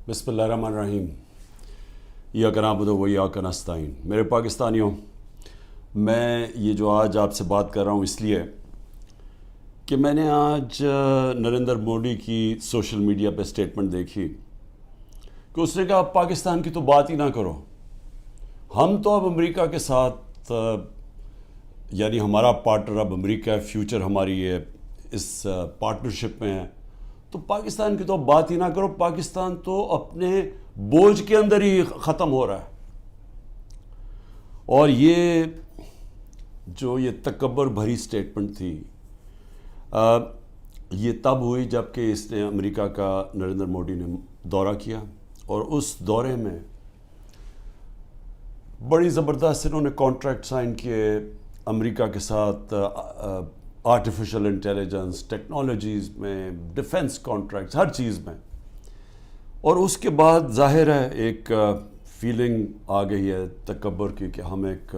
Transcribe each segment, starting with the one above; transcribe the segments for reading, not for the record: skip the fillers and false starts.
بسم اللہ الرحمن الرحیم۔ ایاک نعبد و ایاک نستعین۔ میرے پاکستانیوں، میں یہ جو آج آپ سے بات کر رہا ہوں اس لیے کہ میں نے آج نریندر مودی کی سوشل میڈیا پہ سٹیٹمنٹ دیکھی کہ اس نے کہا پاکستان کی تو بات ہی نہ کرو، ہم تو اب امریکہ کے ساتھ یعنی ہمارا پارٹنر اب امریکہ ہے، فیوچر ہماری ہے اس پارٹنرشپ میں ہے، تو پاکستان کی تو بات ہی نہ کرو، پاکستان تو اپنے بوجھ کے اندر ہی ختم ہو رہا ہے۔ اور یہ تکبر بھری سٹیٹمنٹ تھی، یہ تب ہوئی جب کہ اس نے امریکہ کا نریندر مودی نے دورہ کیا، اور اس دورے میں بڑی زبردست انہوں نے کانٹریکٹ سائن کیے امریکہ کے ساتھ، آرٹیفیشل انٹیلیجنس، ٹیکنالوجیز میں، ڈیفنس کانٹریکٹس، ہر چیز میں۔ اور اس کے بعد ظاہر ہے ایک فیلنگ آ گئی ہے تکبر کی کہ ہم ایک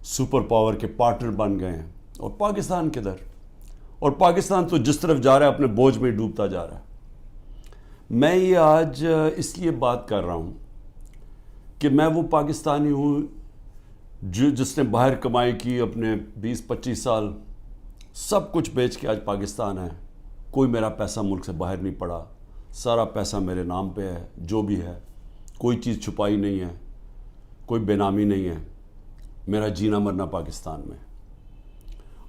سپر پاور کے پارٹنر بن گئے ہیں، اور پاکستان کدھر؟ اور پاکستان تو جس طرف جا رہا ہے اپنے بوجھ میں ڈوبتا جا رہا ہے۔ میں یہ آج اس لیے بات کر رہا ہوں کہ میں وہ پاکستانی ہوں جس نے باہر کمائی کی، اپنے 20-25 سال سب کچھ بیچ کے آج پاکستان ہے۔ کوئی میرا پیسہ ملک سے باہر نہیں پڑا، سارا پیسہ میرے نام پہ ہے، جو بھی ہے، کوئی چیز چھپائی نہیں ہے، کوئی بے نامی نہیں ہے، میرا جینا مرنا پاکستان میں۔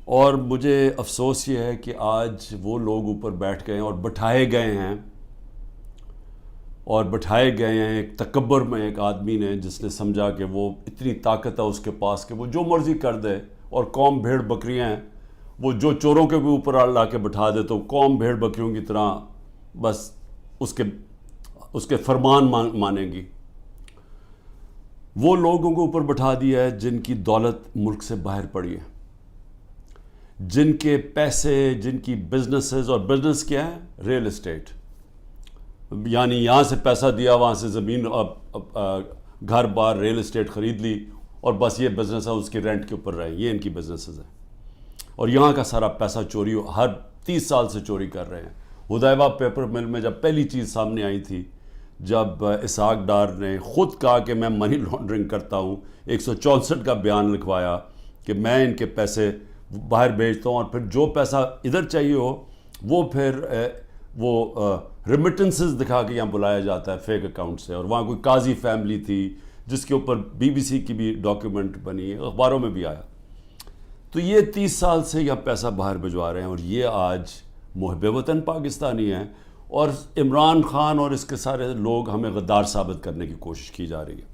اور مجھے افسوس یہ ہے کہ آج وہ لوگ اوپر بیٹھ گئے ہیں اور بٹھائے گئے ہیں ایک تکبر میں، ایک آدمی نے جس نے سمجھا کہ وہ اتنی طاقت ہے اس کے پاس کہ وہ جو مرضی کر دے، اور قوم بھیڑ بکریاں ہیں، وہ جو چوروں کے بھی اوپر لا کے بٹھا دے تو قوم بھیڑ بکریوں کی طرح بس اس کے فرمان مانیں گی۔ وہ لوگوں کو اوپر بٹھا دیا ہے جن کی دولت ملک سے باہر پڑی ہے، جن کے پیسے، جن کی بزنسز، اور بزنس کیا ہے؟ ریل اسٹیٹ، یعنی یہاں سے پیسہ دیا، وہاں سے زمین، گھر بار، ریل اسٹیٹ خرید لی، اور بس یہ بزنس ہے، اس کی رینٹ کے اوپر رہے، یہ ان کی بزنسز ہیں۔ اور یہاں کا سارا پیسہ چوری ہر 30 سال سے چوری کر رہے ہیں۔ ہدیبہ پیپر مل میں جب پہلی چیز سامنے آئی تھی، جب اسحاق ڈار نے خود کہا کہ میں منی لانڈرنگ کرتا ہوں، 164 کا بیان لکھوایا کہ میں ان کے پیسے باہر بھیجتا ہوں، اور پھر جو پیسہ ادھر چاہیے ہو وہ پھر ریمیٹنسز دکھا کے یہاں بلایا جاتا ہے فیک اکاؤنٹ سے۔ اور وہاں کوئی قاضی فیملی تھی جس کے اوپر BBC کی بھی ڈاکیومنٹ بنی، اخباروں میں بھی آیا۔ تو یہ 30 سال سے یہ پیسہ باہر بھجوا رہے ہیں، اور یہ آج محب وطن پاکستانی ہیں، اور عمران خان اور اس کے سارے لوگ ہمیں غدار ثابت کرنے کی کوشش کی جا رہی ہے۔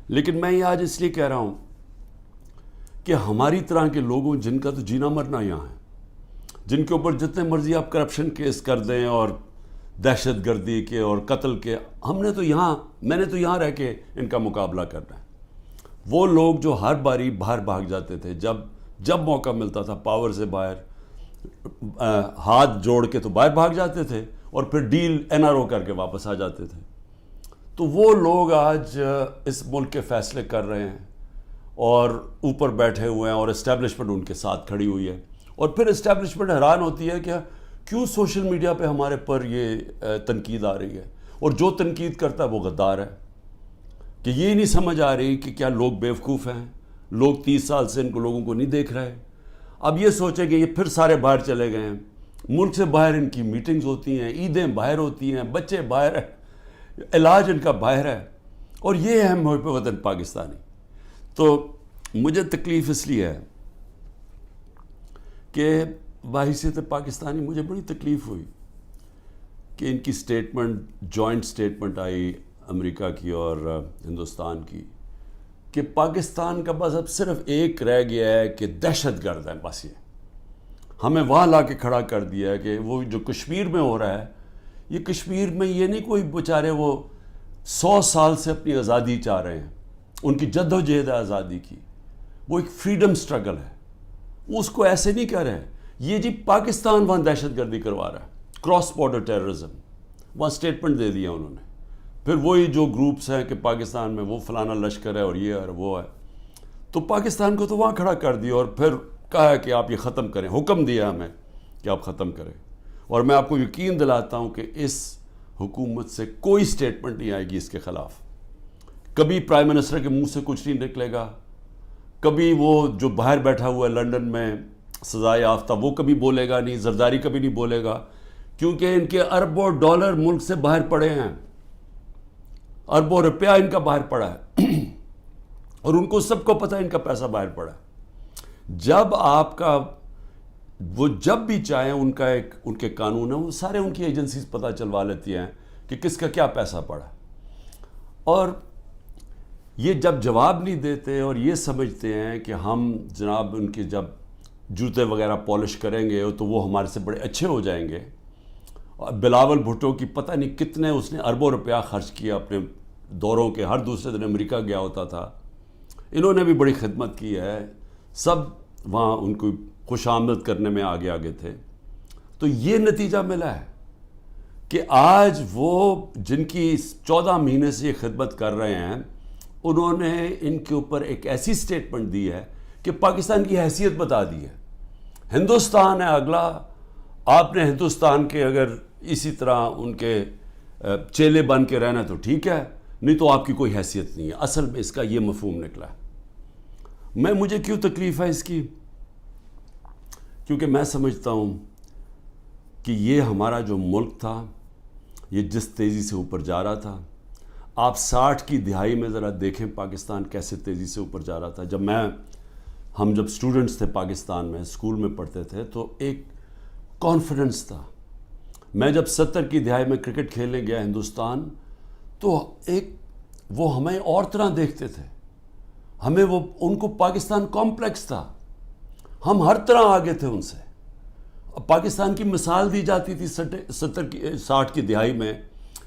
لیکن میں یہ آج اس لیے کہہ رہا ہوں کہ ہماری طرح کے لوگوں جن کا تو جینا مرنا یہاں ہے، جن کے اوپر جتنے مرضی آپ کرپشن کیس کر دیں اور دہشت گردی کے اور قتل کے، میں نے تو یہاں رہ کے ان کا مقابلہ کرنا ہے۔ وہ لوگ جو ہر باری باہر بھاگ جاتے تھے، جب موقع ملتا تھا پاور سے باہر ہاتھ جوڑ کے تو باہر بھاگ جاتے تھے، اور پھر ڈیل NRO کر کے واپس آ جاتے تھے۔ تو وہ لوگ آج اس ملک کے فیصلے کر رہے ہیں، اور اوپر بیٹھے ہوئے ہیں، اور اسٹیبلشمنٹ ان کے ساتھ کھڑی ہوئی ہے۔ اور پھر اسٹیبلشمنٹ حیران ہوتی ہے کہ کیوں سوشل میڈیا پہ ہمارے پر یہ تنقید آ رہی ہے، اور جو تنقید کرتا ہے وہ غدار ہے، کہ یہ نہیں سمجھ آ رہی کہ کیا لوگ بیوقوف ہیں، لوگ 30 سال سے ان کو لوگوں کو نہیں دیکھ رہے۔ اب یہ سوچیں کہ یہ پھر سارے باہر چلے گئے ہیں، ملک سے باہر ان کی میٹنگز ہوتی ہیں، عیدیں باہر ہوتی ہیں، بچے باہر ہیں، علاج ان کا باہر ہے، اور یہ ہے محب وطن پاکستانی۔ تو مجھے تکلیف اس لیے ہے کہ بحیثیت پاکستانی مجھے بڑی تکلیف ہوئی کہ ان کی جوائنٹ سٹیٹمنٹ آئی امریکہ کی اور ہندوستان کی، کہ پاکستان کا بس اب صرف ایک رہ گیا ہے کہ دہشت گرد ہے، بس یہ ہمیں وہاں لا کے کھڑا کر دیا ہے کہ وہ جو کشمیر میں ہو رہا ہے، یہ کشمیر میں یہ نہیں کوئی بیچارے وہ 100 سال سے اپنی آزادی چاہ رہے ہیں، ان کی جد و جہد ہے آزادی کی، وہ ایک فریڈم سٹرگل ہے، وہ اس کو ایسے نہیں کہہ رہے ہیں۔ یہ جی پاکستان وہاں دہشت گردی کروا رہا ہے، کراس بارڈر ٹیررزم، وہاں سٹیٹمنٹ دے دیا انہوں نے۔ پھر وہی جو گروپس ہیں کہ پاکستان میں وہ فلانا لشکر ہے اور یہ ہے وہ ہے، تو پاکستان کو تو وہاں کھڑا کر دیا، اور پھر کہا کہ آپ یہ ختم کریں، حکم دیا ہمیں کہ آپ ختم کریں۔ اور میں آپ کو یقین دلاتا ہوں کہ اس حکومت سے کوئی سٹیٹمنٹ نہیں آئے گی اس کے خلاف. کبھی پرائم منسٹر کے منہ سے کچھ نہیں نکلے گا. کبھی وہ جو باہر بیٹھا ہوا ہے لنڈن میں سزائے یافتہ وہ کبھی بولے گا نہیں. زرداری کبھی نہیں بولے گا, کیونکہ ان کے اربوں ڈالر ملک سے باہر پڑے ہیں, اربوں روپیہ ان کا باہر پڑا ہے اور ان کو سب کو پتہ ہے ان کا پیسہ باہر پڑا ہے. جب آپ کا وہ جب بھی چاہیں ان کے قانون ہیں, وہ سارے ان کی ایجنسیز پتہ چلوا لیتی ہیں کہ کس کا کیا پیسہ پڑا. اور یہ جب جواب نہیں دیتے اور یہ سمجھتے ہیں کہ ہم جناب ان کے جب جوتے وغیرہ پالش کریں گے تو وہ ہمارے سے بڑے اچھے ہو جائیں گے. اور بلاول بھٹو کی پتہ نہیں کتنے اس نے اربوں روپیہ خرچ کیا اپنے دوروں کے, ہر دوسرے دن امریکہ گیا ہوتا تھا. انہوں نے بھی بڑی خدمت کی ہے, سب وہاں ان کو خوش آمد کرنے میں آگے آگے تھے. تو یہ نتیجہ ملا ہے کہ آج وہ جن کی 14 مہینے سے یہ خدمت کر رہے ہیں, انہوں نے ان کے اوپر ایک ایسی سٹیٹمنٹ دی ہے کہ پاکستان کی حیثیت بتا دی ہے. ہندوستان ہے اگلا, آپ نے ہندوستان کے اگر اسی طرح ان کے چیلے بن کے رہنا تو ٹھیک ہے, نہیں تو آپ کی کوئی حیثیت نہیں ہے. اصل میں اس کا یہ مفہوم نکلا ہے. مجھے کیوں تکلیف ہے اس کی؟ کیونکہ میں سمجھتا ہوں کہ یہ ہمارا جو ملک تھا یہ جس تیزی سے اوپر جا رہا تھا, آپ 60 کی دہائی میں ذرا دیکھیں پاکستان کیسے تیزی سے اوپر جا رہا تھا. ہم جب اسٹوڈنٹس تھے پاکستان میں, اسکول میں پڑھتے تھے, تو ایک کانفیڈنس تھا. میں جب 70 کی دہائی میں کرکٹ کھیلنے گیا ہندوستان, تو وہ ہمیں اور طرح دیکھتے تھے, ہمیں ان کو پاکستان کمپلیکس تھا, ہم ہر طرح آگے تھے ان سے. پاکستان کی مثال دی جاتی تھی 60 کی دہائی میں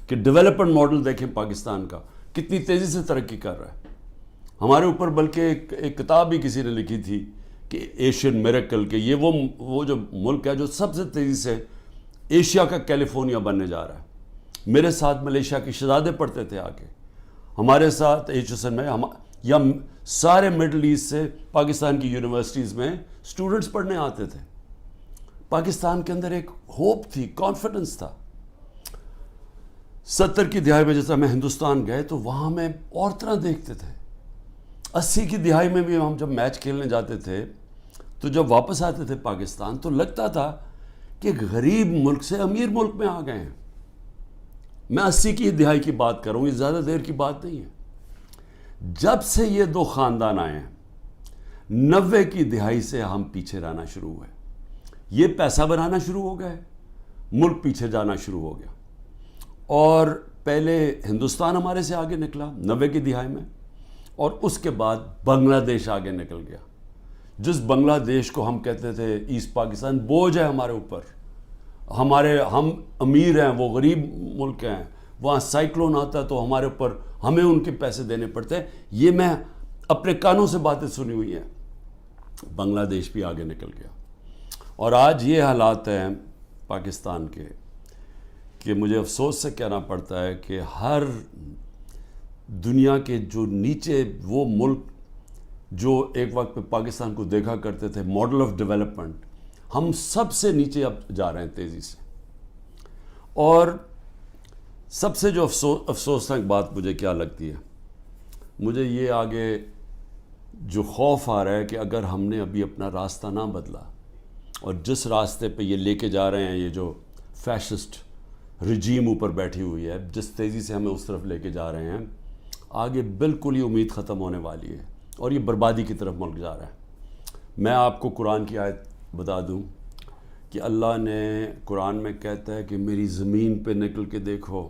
کہ ڈیولپمنٹ ماڈل دیکھیں پاکستان کا کتنی تیزی سے ترقی کر رہا ہے. ہمارے اوپر بلکہ ایک کتاب بھی کسی نے لکھی تھی کہ ایشین میریکل, کہ یہ وہ جو ملک ہے جو سب سے تیزی سے ایشیا کا کیلیفورنیا بننے جا رہا ہے. میرے ساتھ ملیشیا کے شہزادے پڑھتے تھے آ کے, ہمارے ساتھ HSN میں, یا سارے مڈل ایسٹ سے پاکستان کی یونیورسٹیز میں اسٹوڈنٹس پڑھنے آتے تھے. پاکستان کے اندر ایک ہوپ تھی, کانفیڈنس تھا. 70 کی دہائی میں جیسا میں ہندوستان گئے تو وہاں میں اور طرح دیکھتے تھے. 80 کی دہائی میں بھی ہم جب میچ کھیلنے جاتے تھے تو جب واپس آتے تھے پاکستان تو لگتا تھا کہ غریب ملک سے امیر ملک میں آ گئے ہیں. میں 80 کی دہائی کی بات کروں, یہ زیادہ دیر کی بات نہیں ہے. جب سے یہ دو خاندان آئے ہیں 90 کی دہائی سے ہم پیچھے رہنا شروع ہوئے. یہ پیسہ بنانا شروع ہو گئے, ملک پیچھے جانا شروع ہو گیا. اور پہلے ہندوستان ہمارے سے آگے نکلا 90 کی دہائی میں, اور اس کے بعد بنگلہ دیش آگے نکل گیا. جس بنگلہ دیش کو ہم کہتے تھے ایسٹ پاکستان, بوجھ ہے ہمارے اوپر, ہم امیر ہیں, وہ غریب ملک ہیں, وہاں سائیکلون آتا ہے تو ہمارے اوپر ہمیں ان کے پیسے دینے پڑتے ہیں. یہ میں اپنے کانوں سے باتیں سنی ہوئی ہیں. بنگلہ دیش بھی آگے نکل گیا. اور آج یہ حالات ہیں پاکستان کے کہ مجھے افسوس سے کہنا پڑتا ہے کہ ہر دنیا کے جو نیچے وہ ملک جو ایک وقت پہ پاکستان کو دیکھا کرتے تھے ماڈل آف ڈیولپمنٹ, ہم سب سے نیچے اب جا رہے ہیں تیزی سے. اور سب سے جو افسوسناک بات مجھے کیا لگتی ہے, مجھے یہ آگے جو خوف آ رہا ہے کہ اگر ہم نے ابھی اپنا راستہ نہ بدلا اور جس راستے پہ یہ لے کے جا رہے ہیں, یہ جو فیشسٹ رجیم اوپر بیٹھی ہوئی ہے, جس تیزی سے ہمیں اس طرف لے کے جا رہے ہیں, آگے بالکل ہی امید ختم ہونے والی ہے اور یہ بربادی کی طرف ملک جا رہا ہے. میں آپ کو قرآن کی آیت بتا دوں کہ اللہ نے قرآن میں کہتا ہے کہ میری زمین پہ نکل کے دیکھو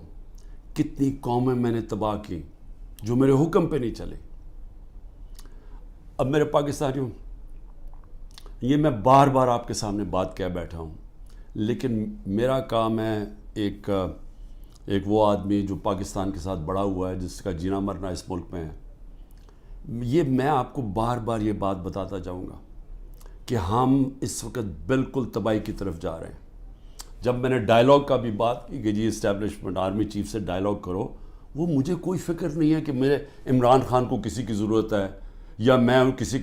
کتنی قومیں میں نے تباہ کی جو میرے حکم پہ نہیں چلے. اب میرے پاکستانیوں, یہ میں بار بار آپ کے سامنے بات کہہ بیٹھا ہوں, لیکن میرا کام ہے ایک وہ آدمی جو پاکستان کے ساتھ بڑا ہوا ہے, جس کا جینا مرنا اس ملک میں ہے, یہ میں آپ کو بار بار یہ بات بتاتا جاؤں گا کہ ہم اس وقت بالکل تباہی کی طرف جا رہے ہیں. جب میں نے ڈائلاگ کا بھی بات کی کہ جی اسٹیبلشمنٹ آرمی چیف سے ڈائلاگ کرو, وہ مجھے کوئی فکر نہیں ہے کہ میرے عمران خان کو کسی کی ضرورت ہے, یا میں کسی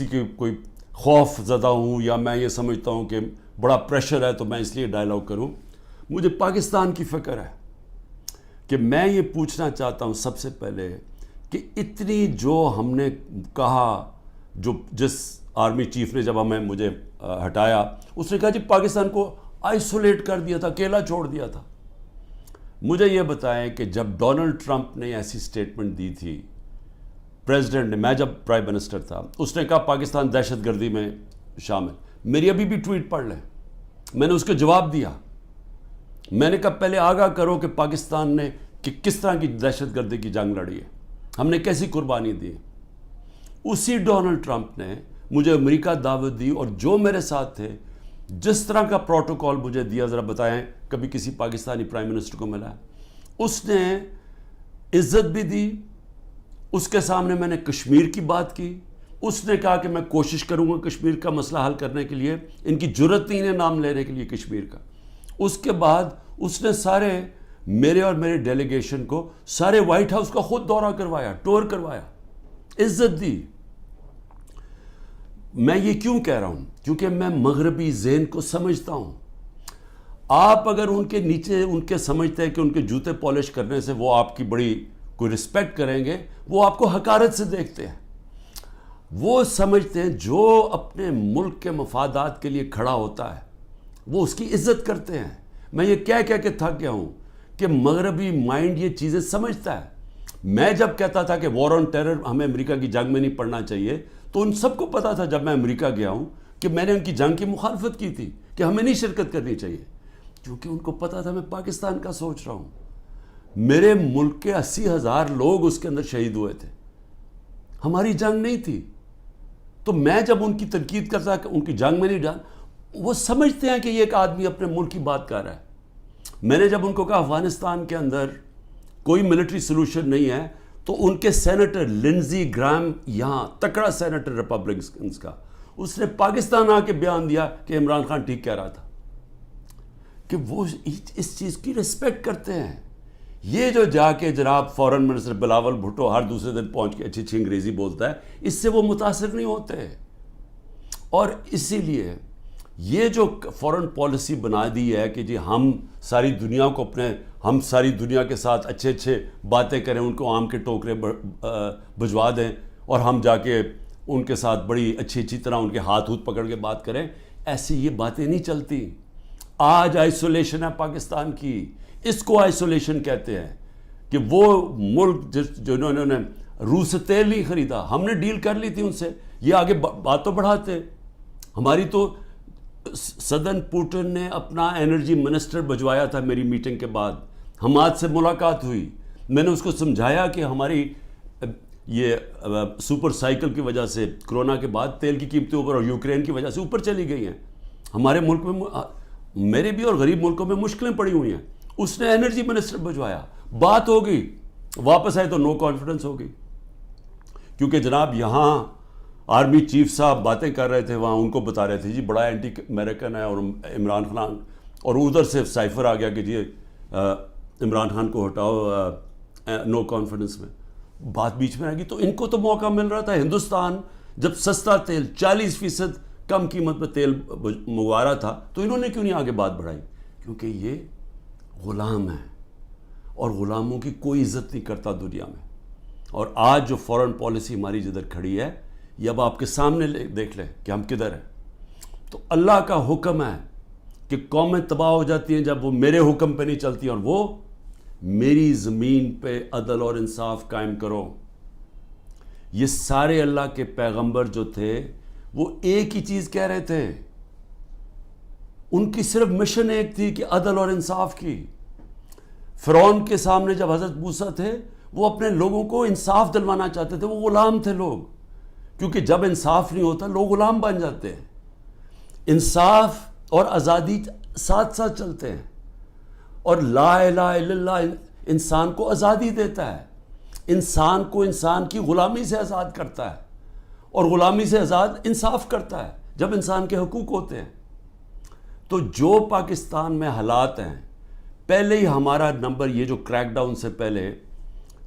کے کوئی خوف زدہ ہوں, یا میں یہ سمجھتا ہوں کہ بڑا پریشر ہے تو میں اس لیے ڈائلاگ کروں. مجھے پاکستان کی فکر ہے کہ میں یہ پوچھنا چاہتا ہوں سب سے پہلے کہ اتنی جو ہم نے کہا، جو جس آرمی چیف نے جب مجھے ہٹایا اس نے کہا جی پاکستان کو آئسولیٹ کر دیا تھا، اکیلا چھوڑ دیا تھا. مجھے یہ بتائیں کہ جب ڈونلڈ ٹرمپ نے ایسی سٹیٹمنٹ دی تھی پریزیڈنٹ نے، میں جب پرائم منسٹر تھا، اس نے کہا پاکستان دہشت گردی میں شامل. میری ابھی بھی ٹویٹ پڑھ لیں، میں نے اس کو جواب دیا. میں نے کہا پہلے آگاہ کرو کہ پاکستان نے کہ کس طرح کی دہشت گردی کی جنگ لڑی ہے، ہم نے کیسی قربانی دی. اسی ڈونلڈ ٹرمپ نے مجھے امریکہ دعوت دی، اور جو میرے ساتھ تھے جس طرح کا پروٹوکول مجھے دیا، ذرا بتائیں کبھی کسی پاکستانی پرائم منسٹر کو ملا ہے. اس نے عزت بھی دی، اس کے سامنے میں نے کشمیر کی بات کی، اس نے کہا کہ میں کوشش کروں گا کشمیر کا مسئلہ حل کرنے کے لیے. ان کی جرت نہیں ہے نام لینے کے لیے کشمیر کا. اس کے بعد اس نے سارے میرے اور میرے ڈیلیگیشن کو سارے وائٹ ہاؤس کا خود دورہ کروایا، ٹور کروایا، عزت دی. میں یہ کیوں کہہ رہا ہوں؟ کیونکہ میں مغربی ذہن کو سمجھتا ہوں. آپ اگر ان کے نیچے ان کے سمجھتے ہیں کہ ان کے جوتے پالش کرنے سے وہ آپ کی بڑی کوئی رسپیکٹ کریں گے، وہ آپ کو حقارت سے دیکھتے ہیں. وہ سمجھتے ہیں جو اپنے ملک کے مفادات کے لیے کھڑا ہوتا ہے وہ اس کی عزت کرتے ہیں. میں یہ کہہ کے تھک گیا ہوں کہ مغربی مائنڈ یہ چیزیں سمجھتا ہے. میں جب کہتا تھا کہ وار آن ٹیرر ہمیں امریکہ کی جنگ میں نہیں پڑنا چاہیے، تو ان سب کو پتا تھا جب میں امریکہ گیا ہوں کہ میں نے ان کی جنگ کی مخالفت کی تھی کہ ہمیں نہیں شرکت کرنی چاہیے، کیونکہ ان کو پتا تھا میں پاکستان کا سوچ رہا ہوں. میرے ملک کے 80,000 لوگ اس کے اندر شہید ہوئے تھے، ہماری جنگ نہیں تھی. تو میں جب ان کی تنقید کرتا کہ ان کی جنگ میں نہیں ڈال، وہ سمجھتے ہیں کہ یہ ایک آدمی اپنے ملک کی بات کر رہا ہے. میں نے جب ان کو کہا افغانستان کے اندر کوئی ملٹری سلوشن نہیں ہے، تو ان کے سینیٹر لنزی گرام، یہاں تکڑا سینیٹر ریپبلکنز کا، اس نے پاکستان آ کے بیان دیا کہ عمران خان ٹھیک کہہ رہا تھا، کہ وہ اس چیز کی رسپیکٹ کرتے ہیں. یہ جو جا کے جناب فورن منسٹر بلاول بھٹو ہر دوسرے دن پہنچ کے اچھی اچھی انگریزی بولتا ہے، اس سے وہ متاثر نہیں ہوتے. اور اسی لیے یہ جو فورن پالیسی بنا دی ہے کہ جی ہم ساری دنیا کو ہم ساری دنیا کے ساتھ اچھے اچھے باتیں کریں، ان کو آم کے ٹوکرے بھجوا دیں، اور ہم جا کے ان کے ساتھ بڑی اچھی طرح ان کے ہاتھ پکڑ کے بات کریں، ایسی یہ باتیں نہیں چلتی. آج آئسولیشن ہے پاکستان کی، اس کو آئسولیشن کہتے ہیں. کہ وہ ملک جنہوں نے روس سے تیل نہیں خریدا، ہم نے ڈیل کر لی تھی ان سے، یہ آگے بات تو بڑھاتے. ہماری تو صدر پوٹن نے اپنا انرجی منسٹر بھجوایا تھا میری میٹنگ کے بعد، حماد سے ملاقات ہوئی، میں نے اس کو سمجھایا کہ ہماری یہ سپر سائیکل کی وجہ سے کرونا کے بعد تیل کی قیمتیں اوپر اور یوکرین کی وجہ سے اوپر چلی گئی ہیں. ہمارے ملک میں، میرے بھی اور غریب ملکوں میں مشکلیں پڑی ہوئی ہیں. اس نے انرجی منسٹر بھجوایا، بات ہو گئی، واپس آئے تو نو کانفیڈنس ہو گئی. کیونکہ جناب یہاں آرمی چیف صاحب باتیں کر رہے تھے، وہاں ان کو بتا رہے تھے جی بڑا اینٹی امریکن ہے اور عمران خان، اور ادھر سے سائفر آ گیا کہ جی عمران خان کو ہٹاؤ نو کانفیڈنس میں. بات بیچ میں آ گئی. تو ان کو تو موقع مل رہا تھا. ہندوستان جب سستا تیل 40% کم قیمت پہ تیل منگوا رہا تھا، تو انہوں نے کیوں نہیں آگے بات بڑھائی؟ کیونکہ یہ غلام ہیں اور غلاموں کی کوئی عزت نہیں کرتا دنیا میں. اور آج جو فورن پالیسی ہماری جدھر کھڑی ہے، یہ اب آپ کے سامنے دیکھ لیں کہ ہم کدھر ہیں. تو اللہ کا حکم ہے کہ قومیں تباہ ہو جاتی ہیں جب وہ میرے حکم پہ نہیں چلتی، اور وہ میری زمین پہ عدل اور انصاف قائم کرو. یہ سارے اللہ کے پیغمبر جو تھے وہ ایک ہی چیز کہہ رہے تھے، ان کی صرف مشن ایک تھی کہ عدل اور انصاف کی. فرعون کے سامنے جب حضرت موسیٰ تھے، وہ اپنے لوگوں کو انصاف دلوانا چاہتے تھے، وہ غلام تھے لوگ، کیونکہ جب انصاف نہیں ہوتا لوگ غلام بن جاتے ہیں. انصاف اور آزادی ساتھ ساتھ چلتے ہیں، اور لا الہ الا اللہ انسان کو آزادی دیتا ہے، انسان کو انسان کی غلامی سے آزاد کرتا ہے، اور غلامی سے آزاد انصاف کرتا ہے جب انسان کے حقوق ہوتے ہیں. تو جو پاکستان میں حالات ہیں، پہلے ہی ہمارا نمبر، یہ جو کریک ڈاؤن سے پہلے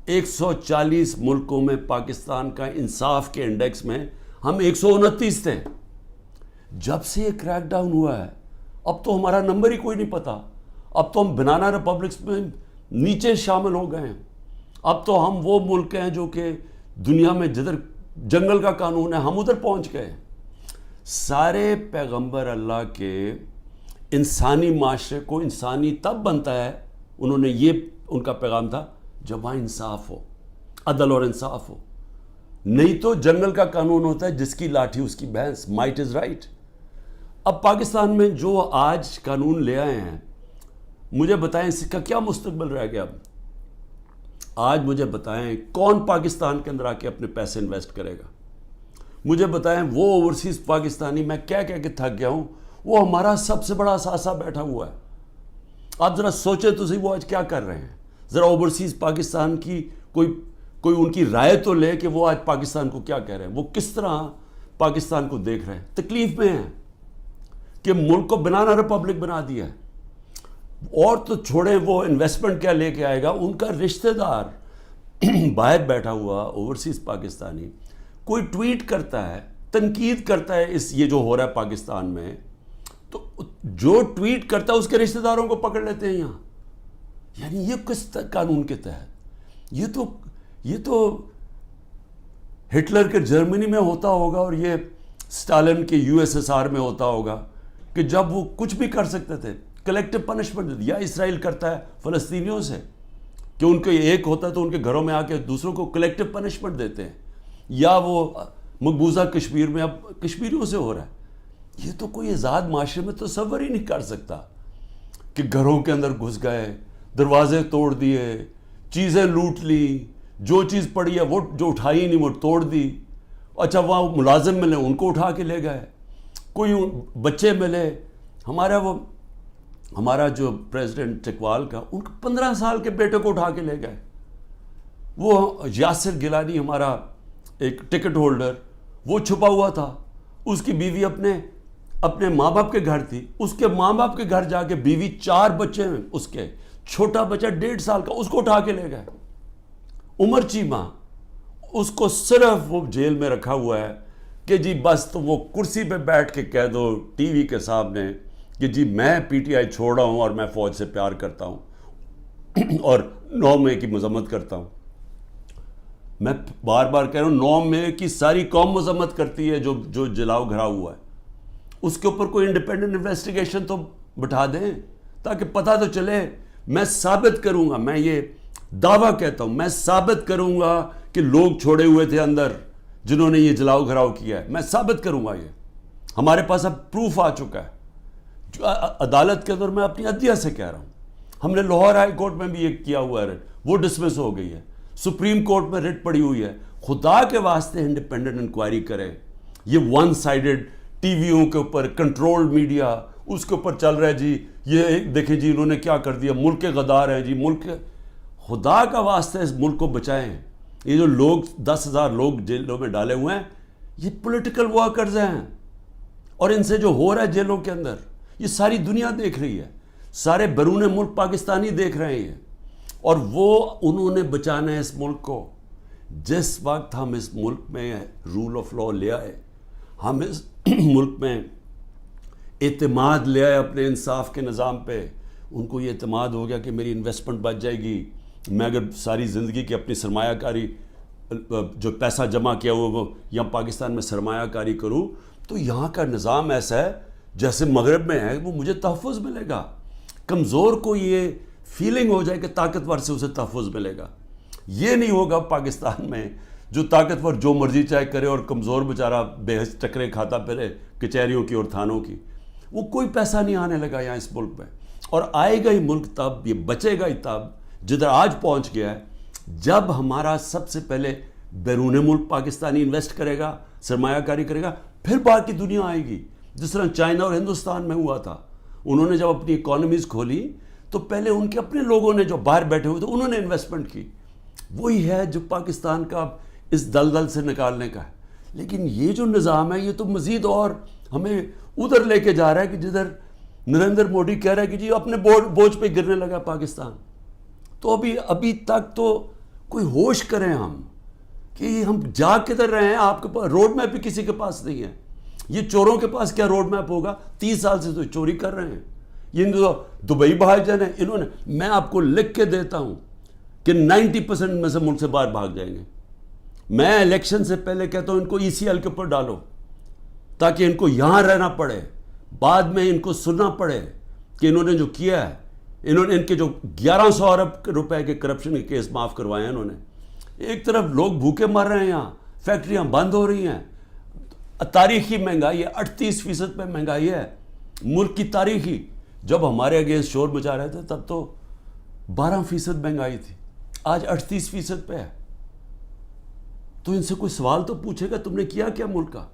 140 ملکوں میں پاکستان کا انصاف کے انڈیکس میں ہم 129 تھے. جب سے یہ کریک ڈاؤن ہوا ہے اب تو ہمارا نمبر ہی کوئی نہیں پتا. اب تو ہم بنانا ریپبلکس میں نیچے شامل ہو گئے ہیں. اب تو ہم وہ ملک ہیں جو کہ دنیا میں جدھر جنگل کا قانون ہے ہم ادھر پہنچ گئے. سارے پیغمبر اللہ کے انسانی معاشرے کو انسانی تب بنتا ہے, انہوں نے یہ ان کا پیغام تھا جب وہاں انصاف ہو, عدل اور انصاف ہو. نہیں تو جنگل کا قانون ہوتا ہے جس کی لاٹھی اس کی بھینس, مائٹ از رائٹ. اب پاکستان میں جو آج قانون لے آئے ہیں, مجھے بتائیں اس کا کیا مستقبل رہ گیا. اب آج مجھے بتائیں کون پاکستان کے اندر آ کے اپنے پیسے انویسٹ کرے گا. مجھے بتائیں وہ اوورسیز پاکستانی, میں کہہ کہ تھک گیا ہوں, وہ ہمارا سب سے بڑا اثاثہ بیٹھا ہوا ہے. آپ ذرا سوچیں تو صحیح وہ آج کیا کر رہے ہیں. ذرا اوورسیز پاکستان کی کوئی ان کی رائے تو لے کہ وہ آج پاکستان کو کیا کہہ رہے ہیں, وہ کس طرح پاکستان کو دیکھ رہے ہیں. تکلیف میں ہیں کہ ملک کو بنانا ریپبلک بنا دیا ہے. اور تو چھوڑیں وہ انویسٹمنٹ کیا لے کے آئے گا, ان کا رشتہ دار باہر بیٹھا ہوا اوورسیز پاکستانی کوئی ٹویٹ کرتا ہے, تنقید کرتا ہے یہ جو ہو رہا ہے پاکستان میں, تو جو ٹویٹ کرتا ہے اس کے رشتہ داروں کو پکڑ لیتے ہیں یہاں. یعنی یہ کس قانون کے تحت؟ یہ تو ہٹلر کے جرمنی میں ہوتا ہوگا اور یہ اسٹالن کے USSR میں ہوتا ہوگا کہ جب وہ کچھ بھی کر سکتے تھے, کلیکٹیو پنشمنٹ. یا اسرائیل کرتا ہے فلسطینیوں سے کہ ان کے ایک ہوتا ہے تو ان کے گھروں میں آ کے دوسروں کو کلیکٹیو پنشمنٹ دیتے ہیں. یا وہ مقبوضہ کشمیر میں اب کشمیریوں سے ہو رہا ہے. یہ تو کوئی آزاد معاشرے میں تصور ہی نہیں کر سکتا کہ گھروں کے اندر گھس گئے, دروازے توڑ دیے, چیزیں لوٹ لی, جو چیز پڑی ہے وہ جو اٹھائی نہیں وہ توڑ دی. اچھا وہاں ملازم ملے ان کو اٹھا کے لے گئے, کوئی بچے ملے. ہمارا جو پریزیڈنٹ چکوال کا, ان کو 15 سال کے بیٹے کو اٹھا کے لے گئے. وہ یاسر گیلانی ہمارا ایک ٹکٹ ہولڈر, وہ چھپا ہوا تھا, اس کی بیوی اپنے ماں باپ کے گھر تھی, اس کے ماں باپ کے گھر جا کے بیوی 4 بچے ہیں اس کے, چھوٹا بچہ 1.5 سال کا, اس کو اٹھا کے لے گئے. عمر چیمہ, اس کو صرف وہ جیل میں رکھا ہوا ہے کہ جی بس تو وہ کرسی پہ بیٹھ کے کہہ دو ٹی وی کے سامنے کہ جی میں PTI چھوڑ رہا ہوں اور میں فوج سے پیار کرتا ہوں اور 9 مئی کی مذمت کرتا ہوں. میں بار بار کہہ رہا ہوں 9 مئی کی ساری قوم مذمت کرتی ہے جو جلاؤ گھرا ہوا ہے. اس کے اوپر کوئی انڈیپینڈنٹ انویسٹیگیشن تو بٹھا دیں تاکہ پتہ تو چلے. میں ثابت کروں گا, میں یہ دعویٰ کہتا ہوں, میں ثابت کروں گا کہ لوگ چھوڑے ہوئے تھے اندر جنہوں نے یہ جلاؤ گھراؤ کیا ہے. میں ثابت کروں گا, یہ ہمارے پاس اب پروف آ چکا ہے. عدالت کے اندر میں اپنی عدلیہ سے کہہ رہا ہوں, ہم نے لاہور ہائی کورٹ میں بھی یہ کیا ہوا ہے, وہ ڈسمس ہو گئی ہے. سپریم کورٹ میں ریٹ پڑی ہوئی ہے. خدا کے واسطے انڈیپینڈنٹ انکوائری کرے. یہ ون سائیڈڈ ٹی ویوں کے اوپر کنٹرول میڈیا اس کے اوپر چل رہا ہے جی, یہ دیکھیں جی انہوں نے کیا کر دیا, ملک کے غدار ہیں جی, ملک. خدا کا واسطے اس ملک کو بچائیں. یہ جو لوگ 10,000 لوگ جیلوں میں ڈالے ہوئے ہیں, یہ پولیٹیکل ورکرز ہیں, اور ان سے جو ہو رہا ہے جیلوں کے اندر یہ ساری دنیا دیکھ رہی ہے, سارے بیرون ملک پاکستانی دیکھ رہے ہیں. اور وہ انہوں نے بچانا ہے اس ملک کو. جس وقت ہم اس ملک میں رول آف لا لے آئے, ہم اس ملک میں اعتماد لے آئے اپنے انصاف کے نظام پہ, ان کو یہ اعتماد ہو گیا کہ میری انویسٹمنٹ بچ جائے گی, میں اگر ساری زندگی کی اپنی سرمایہ کاری جو پیسہ جمع کیا ہوا وہ یہاں پاکستان میں سرمایہ کاری کروں تو یہاں کا نظام ایسا ہے جیسے مغرب میں ہے, وہ مجھے تحفظ ملے گا. کمزور کو یہ فیلنگ ہو جائے کہ طاقتور سے اسے تحفظ ملے گا. یہ نہیں ہوگا پاکستان میں, جو طاقتور جو مرضی چاہے کرے اور کمزور بیچارہ بے حس ٹکرے کھاتا پھرے کچہریوں کی اور تھانوں کی. وہ کوئی پیسہ نہیں آنے لگا یہاں اس ملک میں, اور آئے گا ہی ملک تب, یہ بچے گا ہی تب جدھر آج پہنچ گیا ہے, جب ہمارا سب سے پہلے بیرون ملک پاکستانی انویسٹ کرے گا, سرمایہ کاری کرے گا, پھر باقی دنیا آئے گی. جس طرح چائنا اور ہندوستان میں ہوا تھا, انہوں نے جب اپنی اکانومیز کھولی تو پہلے ان کے اپنے لوگوں نے جو باہر بیٹھے ہوئے تھے انہوں نے انویسٹمنٹ کی. وہی ہے جو پاکستان کا اس دلدل سے نکالنے کا ہے. لیکن یہ جو نظام ہے یہ تو مزید اور ہمیں ادھر لے کے جا رہا ہے کہ جدھر نریندر مودی کہہ رہا ہے کہ جی اپنے بوجھ پہ گرنے لگا پاکستان. تو ابھی تک تو کوئی ہوش کریں ہم کہ ہم جا کدھر رہے ہیں. آپ کے پاس روڈ میپ بھی کسی کے پاس نہیں ہے. یہ چوروں کے پاس کیا روڈ میپ ہوگا؟ 30 سال سے تو چوری کر رہے ہیں. یہ دبئی بھاگ جانا ہے انہوں نے. میں آپ کو لکھ کے دیتا ہوں کہ 90% میں سے ملک سے باہر بھاگ جائیں گے. میں الیکشن سے پہلے کہتا ہوں ان کو ECL کے اوپر ڈالو تاکہ ان کو یہاں رہنا پڑے, بعد میں ان کو سننا پڑے کہ انہوں نے جو کیا ہے. انہوں نے ان کے جو 1100 ارب روپے کے کرپشن کے کیس معاف کروائے ہیں انہوں نے. ایک طرف لوگ بھوکے مر رہے ہیں, یہاں فیکٹریاں بند ہو رہی ہیں, تاریخی مہنگائی ہے, 38% پہ مہنگائی ہے ملک کی تاریخی. جب ہمارے اگینسٹ شور مچا رہے تھے تب تو 12% مہنگائی تھی, آج 38% پہ ہے. تو ان سے کوئی سوال تو پوچھے گا تم نے کیا کیا ملک کا.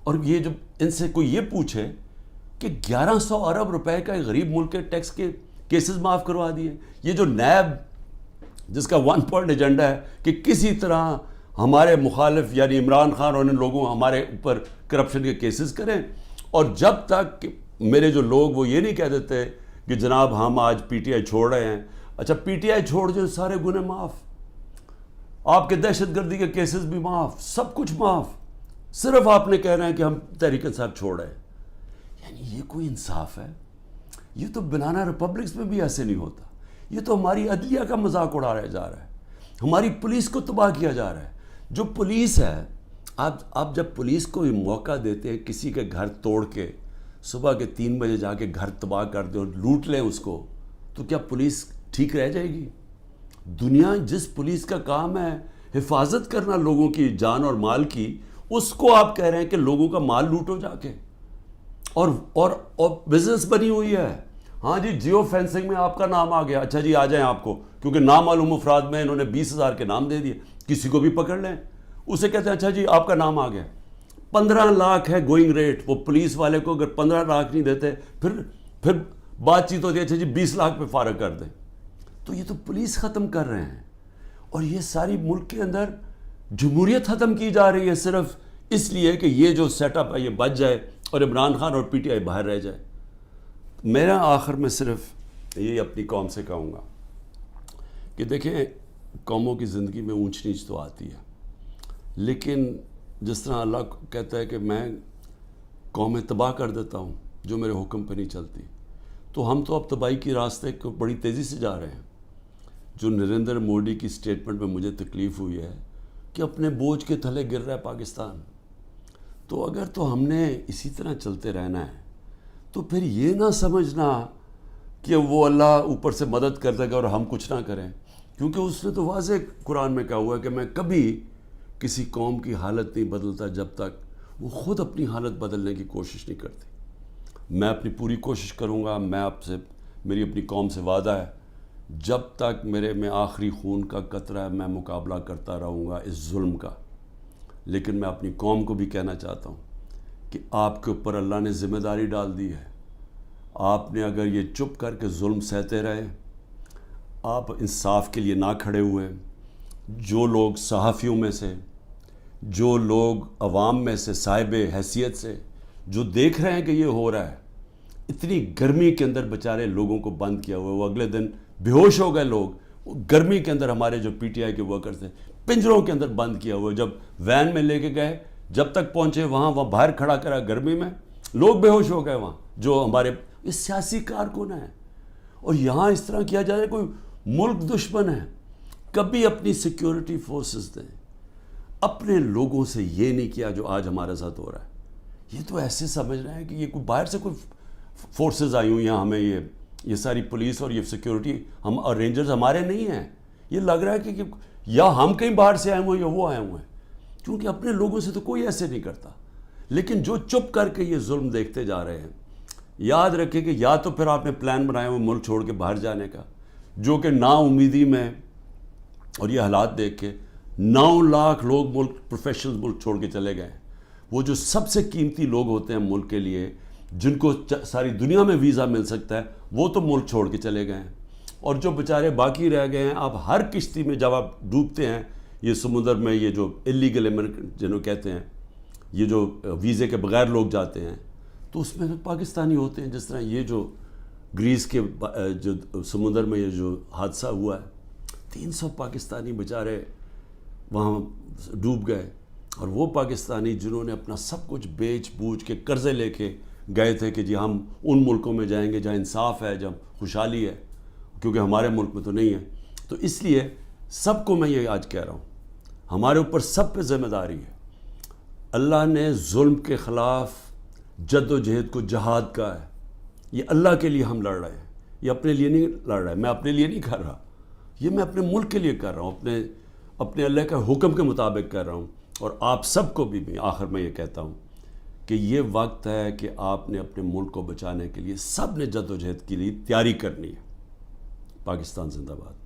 اور یہ جب ان سے کوئی یہ پوچھے کہ 1100 ارب روپے کا غریب ملک کے ٹیکس کے کیسز معاف کروا دیے, یہ جو نیب جس کا 1 پوائنٹ ایجنڈا ہے کہ کسی طرح ہمارے مخالف یعنی عمران خان اور ان لوگوں ہمارے اوپر کرپشن کے کیسز کریں, اور جب تک میرے جو لوگ وہ یہ نہیں کہہ دیتے کہ جناب ہم آج PTI چھوڑ رہے ہیں. اچھا PTI چھوڑ جو سارے گناہ معاف, آپ کے دہشت گردی کے کیسز بھی معاف, سب کچھ معاف, صرف آپ نے کہنا ہے کہ ہم تحریک انصاف چھوڑ رہے ہیں. یعنی یہ کوئی انصاف ہے؟ یہ تو بنانا ریپبلکس میں بھی ایسے نہیں ہوتا. یہ تو ہماری عدلیہ کا مذاق اڑایا جا رہا ہے, ہماری پولیس کو تباہ کیا جا رہا ہے. جو پولیس ہے, آپ جب پولیس کو موقع دیتے ہیں کسی کے گھر توڑ کے صبح کے 3 بجے جا کے گھر تباہ کر دیں اور لوٹ لیں اس کو, تو کیا پولیس ٹھیک رہ جائے گی؟ دنیا جس پولیس کا کام ہے حفاظت کرنا لوگوں کی جان اور مال کی, اس کو آپ کہہ رہے ہیں کہ لوگوں کا مال لوٹو جا کے. اور بزنس بنی ہوئی ہے. ہاں جی, جیو فینسنگ میں آپ کا نام آ گیا, اچھا جی آ جائیں آپ کو, کیونکہ نامعلوم افراد میں انہوں نے 20,000 کے نام دے دیے, کسی کو بھی پکڑ لیں, اسے کہتے ہیں اچھا جی آپ کا نام آ گیا. 15 لاکھ ہے گوئنگ ریٹ, وہ پولیس والے کو اگر 15 لاکھ نہیں دیتے پھر بات چیت ہوتی ہے اچھا جی 20 لاکھ پہ فارغ کر دیں. تو یہ تو پولیس ختم کر رہے ہیں, اور یہ ساری ملک کے اندر جمہوریت ختم کی جا رہی ہے صرف اس لیے کہ یہ جو سیٹ اپ ہے یہ بچ جائے اور عمران خان اور PTI باہر رہ جائے. میرا آخر میں صرف یہ اپنی قوم سے کہوں گا کہ دیکھیں قوموں کی زندگی میں اونچ نیچ تو آتی ہے, لیکن جس طرح اللہ کہتا ہے کہ میں قومیں تباہ کر دیتا ہوں جو میرے حکم پہ نہیں چلتی, تو ہم تو اب تباہی کے راستے کو بڑی تیزی سے جا رہے ہیں. جو نریندر مودی کی سٹیٹمنٹ میں مجھے تکلیف ہوئی ہے کہ اپنے بوجھ کے تھلے گر رہا ہے پاکستان. تو اگر تو ہم نے اسی طرح چلتے رہنا ہے تو پھر یہ نہ سمجھنا کہ وہ اللہ اوپر سے مدد کر دے گا اور ہم کچھ نہ کریں, کیونکہ اس نے تو واضح قرآن میں کہا ہوا ہے کہ میں کبھی کسی قوم کی حالت نہیں بدلتا جب تک وہ خود اپنی حالت بدلنے کی کوشش نہیں کرتی. میں اپنی پوری کوشش کروں گا, میں آپ سے, میری اپنی قوم سے وعدہ ہے, جب تک میرے میں آخری خون کا قطرہ ہے میں مقابلہ کرتا رہوں گا اس ظلم کا. لیکن میں اپنی قوم کو بھی کہنا چاہتا ہوں کہ آپ کے اوپر اللہ نے ذمہ داری ڈال دی ہے. آپ نے اگر یہ چپ کر کے ظلم سہتے رہے, آپ انصاف کے لیے نہ کھڑے ہوئے, جو لوگ صحافیوں میں سے, جو لوگ عوام میں سے صاحب حیثیت سے جو دیکھ رہے ہیں کہ یہ ہو رہا ہے, اتنی گرمی کے اندر بیچارے لوگوں کو بند کیا ہوا ہے, وہ اگلے دن بے ہوش ہو گئے لوگ, گرمی کے اندر ہمارے جو PTI کے ورکرز تھے پنجروں کے اندر بند کیا ہوا ہے. جب وین میں لے کے گئے, جب تک پہنچے وہاں باہر کھڑا کرا گرمی میں, لوگ بے ہوش ہو گئے وہاں, جو ہمارے سیاسی کارکن ہیں. اور یہاں اس طرح کیا جا رہا ہے, کوئی ملک دشمن ہے. کبھی اپنی سیکیورٹی فورسز دیں, اپنے لوگوں سے یہ نہیں کیا جو آج ہمارے ساتھ ہو رہا ہے. یہ تو ایسے سمجھ رہے ہیں کہ یہ کوئی باہر سے کوئی فورسز آئی ہوئی ہیں, ہمیں یہ ساری پولیس اور یہ سیکیورٹی ہم اور رینجرز ہمارے نہیں ہیں. یہ لگ رہا ہے کہ یا ہم کہیں باہر سے آئے ہوئے ہیں یا وہ آئے ہوئے ہیں, کیونکہ اپنے لوگوں سے تو کوئی ایسے نہیں کرتا. لیکن جو چپ کر کے یہ ظلم دیکھتے جا رہے ہیں, یاد رکھیں کہ یا تو پھر آپ نے پلان بنایا ہوا ملک چھوڑ کے باہر جانے کا, جو کہ نا امیدی میں اور یہ حالات دیکھ کے 9 لاکھ لوگ ملک پروفیشنل ملک چھوڑ کے چلے گئے. وہ جو سب سے قیمتی لوگ ہوتے ہیں ملک کے لیے, جن کو ساری دنیا میں ویزا مل سکتا ہے, وہ تو ملک چھوڑ کے چلے گئے ہیں. اور جو بیچارے باقی رہ گئے ہیں, آپ ہر کشتی میں جب آپ ڈوبتے ہیں یہ سمندر میں, یہ جو اللیگل امیگرنٹ جنہوں کہتے ہیں, یہ جو ویزے کے بغیر لوگ جاتے ہیں, تو اس میں پاکستانی ہوتے ہیں. جس طرح یہ جو گریس کے جو سمندر میں یہ جو حادثہ ہوا ہے, 300 پاکستانی بیچارے وہاں ڈوب گئے. اور وہ پاکستانی جنہوں نے اپنا سب کچھ بیچ بوجھ کے قرضے لے کے گئے تھے کہ جی ہم ان ملکوں میں جائیں گے جہاں انصاف ہے، جہاں خوشحالی ہے، کیونکہ ہمارے ملک میں تو نہیں ہے۔ تو اس لیے سب کو میں یہ آج کہہ رہا ہوں، ہمارے اوپر سب پہ ذمہ داری ہے۔ اللہ نے ظلم کے خلاف جد و جہد کو جہاد کا ہے، یہ اللہ کے لیے ہم لڑ رہے ہیں، یہ اپنے لیے نہیں لڑ رہے، میں اپنے لیے نہیں کر رہا، یہ میں اپنے ملک کے لیے کر رہا ہوں، اپنے اللہ کا حکم کے مطابق کر رہا ہوں۔ اور آپ سب کو بھی آخر میں یہ کہتا ہوں کہ یہ وقت ہے کہ آپ نے اپنے ملک کو بچانے کے لیے سب نے جد و جہد کے لیے تیاری کرنی ہے۔ پاکستان زندہ باد۔